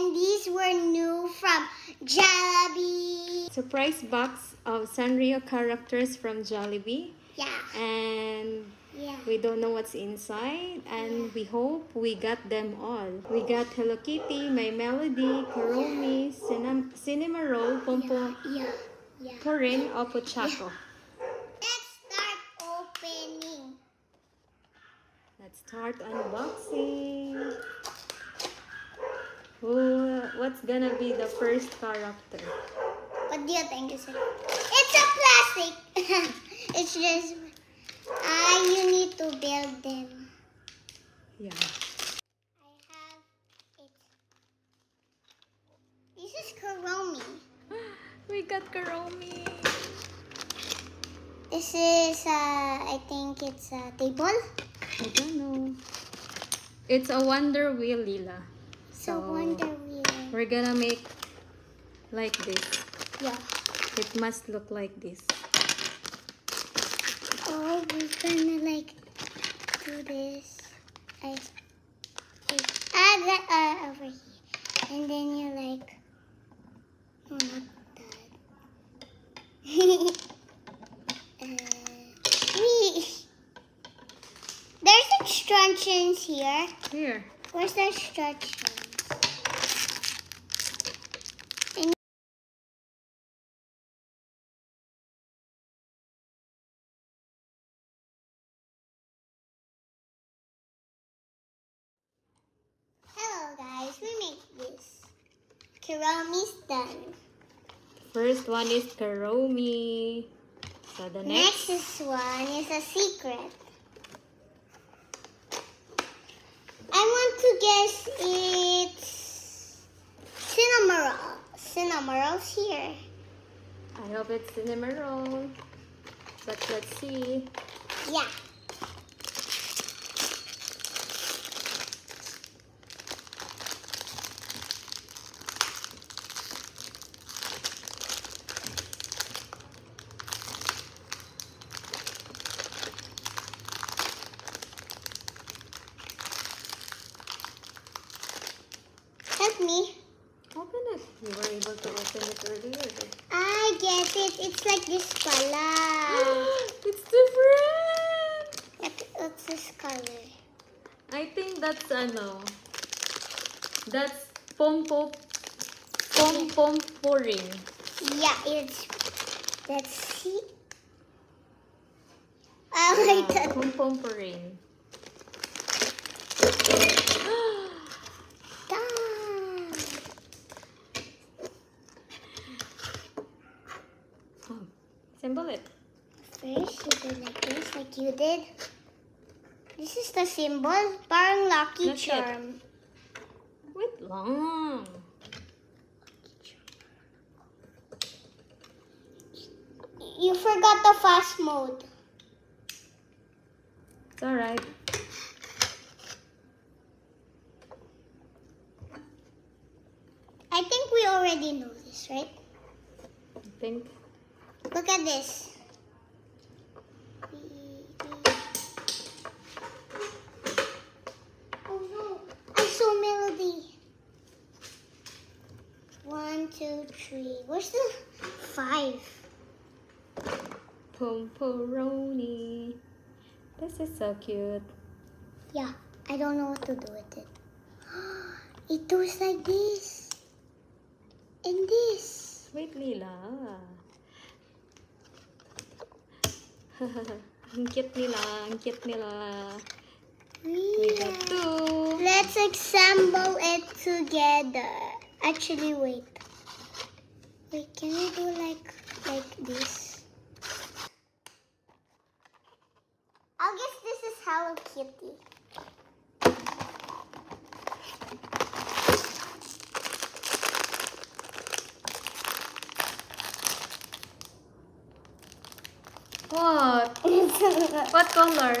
And these were new from Jollibee. Surprise box of Sanrio characters from Jollibee. Yeah. And Yeah. we don't know what's inside, and we hope we got them all. We got Hello Kitty, My Melody, Kuromi, Cinema Roll, Pompo, Purin, Opo Chaco. Let's start opening. Let's start unboxing. Oh, what's gonna be the first character? What do you think is it? It's a plastic. It's just you need to build them. Yeah. I have it. This is Kuromi. We got Kuromi. This is I think it's a table. I don't know. It's a Wonder Wheel, Lila. So Wonder Wheel. We're gonna make like this. Yeah. It must look like this. Oh, we're gonna like do this. I got over here, and then you like not that. There's instructions here. Here. Where's the instructions? Hello guys, we make this. Kuromi's done. First one is Kuromi. So the next one is a secret. I want to guess it's Cinnamoroll. Cinnamoroll's here. I hope it's Cinema Roll. But let's see. Yeah. Help me. Open it. You were able to open it earlier. I get it. It's like this pala. It's different. What's this color? I think that's that's pom-pom pouring. Yeah, let's see. Oh my god. Pom-pom pouring. Symbol it. First, you do like this, like you did. This is the symbol. Parang Lucky Not Charm. Wait long. You forgot the fast mode. It's alright. I think we already know this, right? I think. Look at this. Oh no, I saw Melody. 1, 2, 3. Where's the 5? Pomporoni. This is so cute. Yeah, I don't know what to do with it. It goes like this. And this. Wait, Lila. Ang cute nila. Ang cute nila. We got two. Let's assemble it together. Actually, wait. Wait, can we do like this? I guess this is Hello Kitty. What? What color?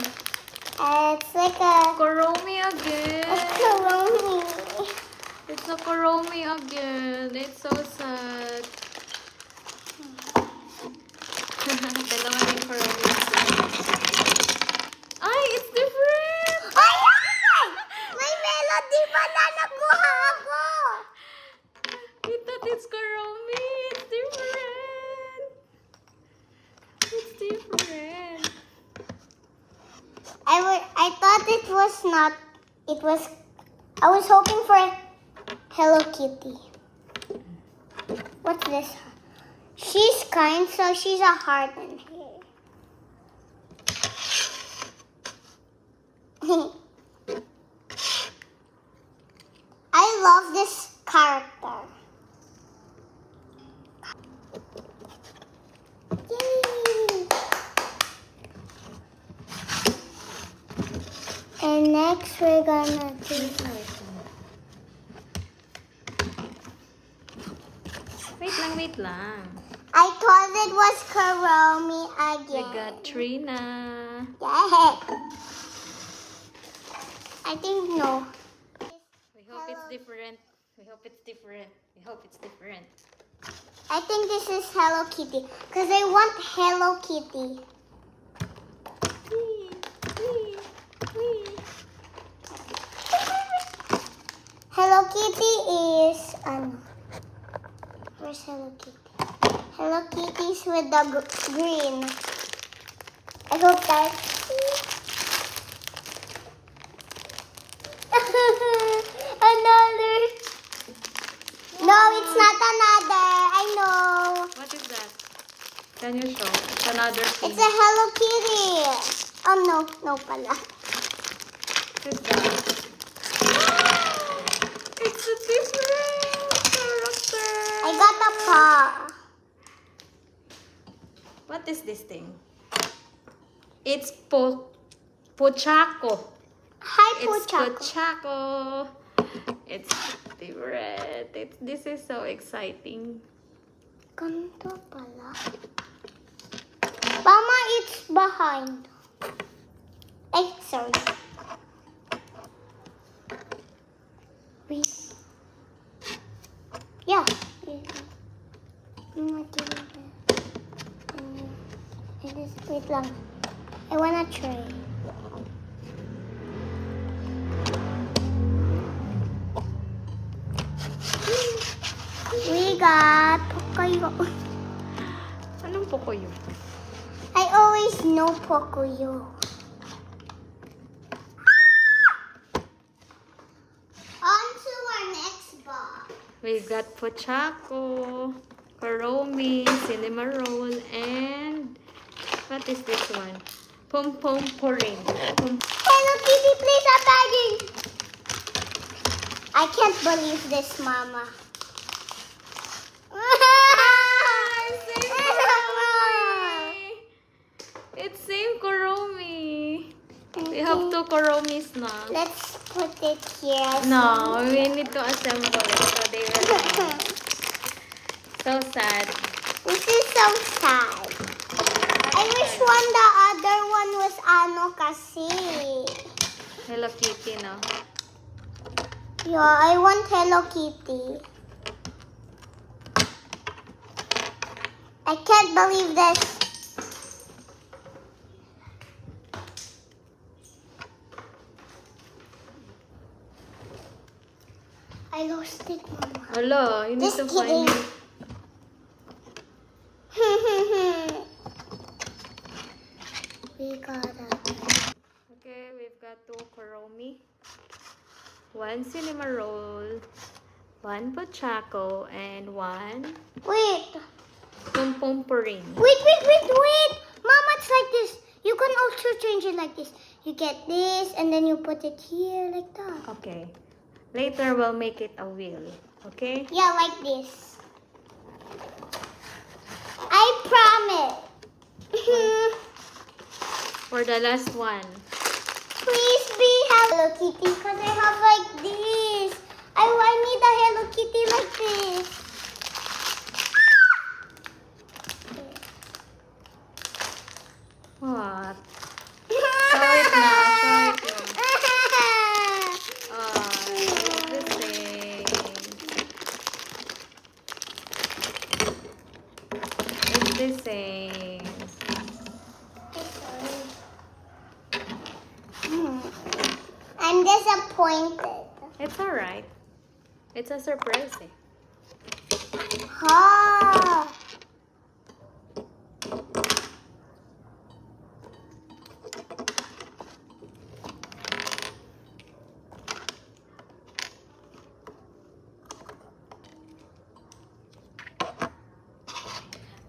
It's like a Kuromi again. Kuromi. It's a Kuromi again. It's so sad. Dalawa rin Kuromi. Ay, it's different! Ayan! May melody pala nakuha ako! It's Kuromi. It's different. It's different. I thought it was not. It was. I was hoping for Hello Kitty. What's this? She's kind, so she's a heart in here. I love this character. Yay! And next we're gonna do. Wait lang. I thought it was Kuromi We again. got Trina. Yeah. I think no. We hope it's different. We hope it's different. We hope it's different. I think this is Hello Kitty because I want Hello Kitty. Hello Kitty is where's Hello Kitty? Hello Kitty's with the green. I hope that. Another. No, it's not another. I know. What is that? Can you show? It's another thing. It's a Hello Kitty. Oh no pala. What is that? It's a different character. I got a paw. What is this thing? It's Pochako. Hi, It's Pochako. Pochako. It's different. This is so exciting. Ganito pala. Mama, it's behind. Sorry. Wait. Yeah. Wait lang. I wanna try. We got Pocoyo. Anong Pocoyo? I always know Pocoyo. On to our next box. We've got Pochako, Kuromi, Cinema Roll, and what is this one? Pom Pom Purin. Hello Kitty, please, I'm begging. I can't believe this, Mama. It's same Kuromi. We have two Kuromis now. Let's put it here. No, we need to assemble it so they will. So sad. This is so sad. I wish the other one was ano kasi. Hello Kitty, no? Yeah, I want Hello Kitty. I can't believe this. I lost it, Mama. Hello, you need Just to find kidding. it. We got it. Okay, we've got two Kuromi, one Cinema Roll, one Pochako, and one Wait. Pom Pom Purin. Wait. Mama, it's like this. You can also change it like this. You get this, and then you put it here like that. Okay. Later, we'll make it a wheel. Okay? Yeah, like this. I promise. For the last one. Please be Hello Kitty, because I have like this. I need a Hello Kitty like this. What? Show it now. It's the same. It's the same. I'm disappointed. It's alright. It's a surprise. Ha!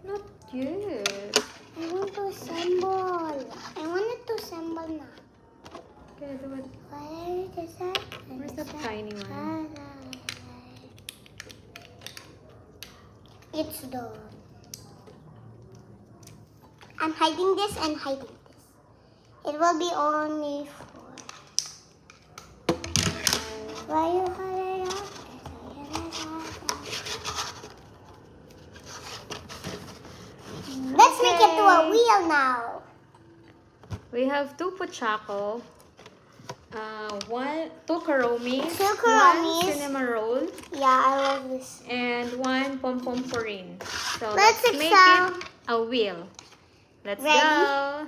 Not yet. I want to assemble. I wanted to assemble now. Okay, do it. Where's the tiny one? It's done. I'm hiding this and hiding this. It will be only 4. Why you hide it up? Let's make it to a wheel now. We have 2 Pochacco, 2 Kuromis, 2 1 Kuromis. cinema roll, Yeah, I love this. and 1 pom pom purin. So Let's make exam- it a wheel. Let's Ready? go.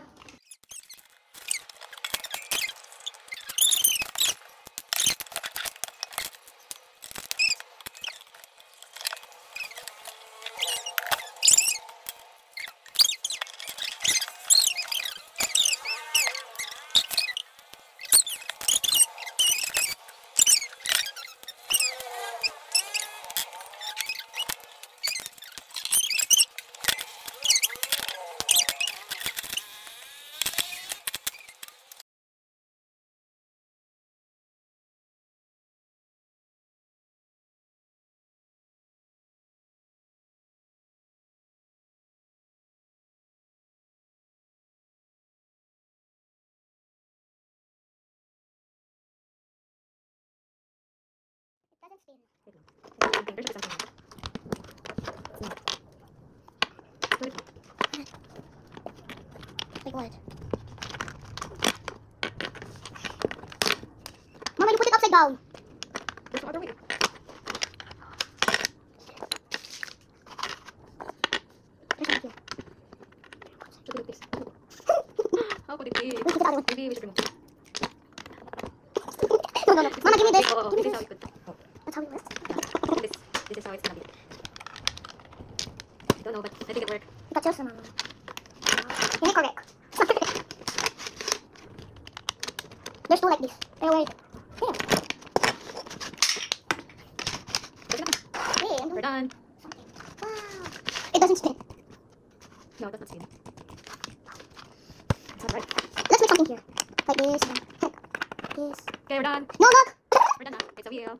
Like what? Mama, you put it upside down. There's no other way. How could it be? Wait, get the other one. Maybe we should remove it. No. Mama, give me this. Oh, Give me this is how this. it could. Oh, That's how it works. this is how it's gonna be. I don't know, but I think it worked. Got yours, Mama. Incorrect. There's 2 like this. Where is it? Here. Hey, I'm We're doing done. something. Wow. It doesn't spin. No, that's not skin. It's not right. Let's make something here. Like this. Like this. Okay, we're done. No, look. We're done now. It's a wheel.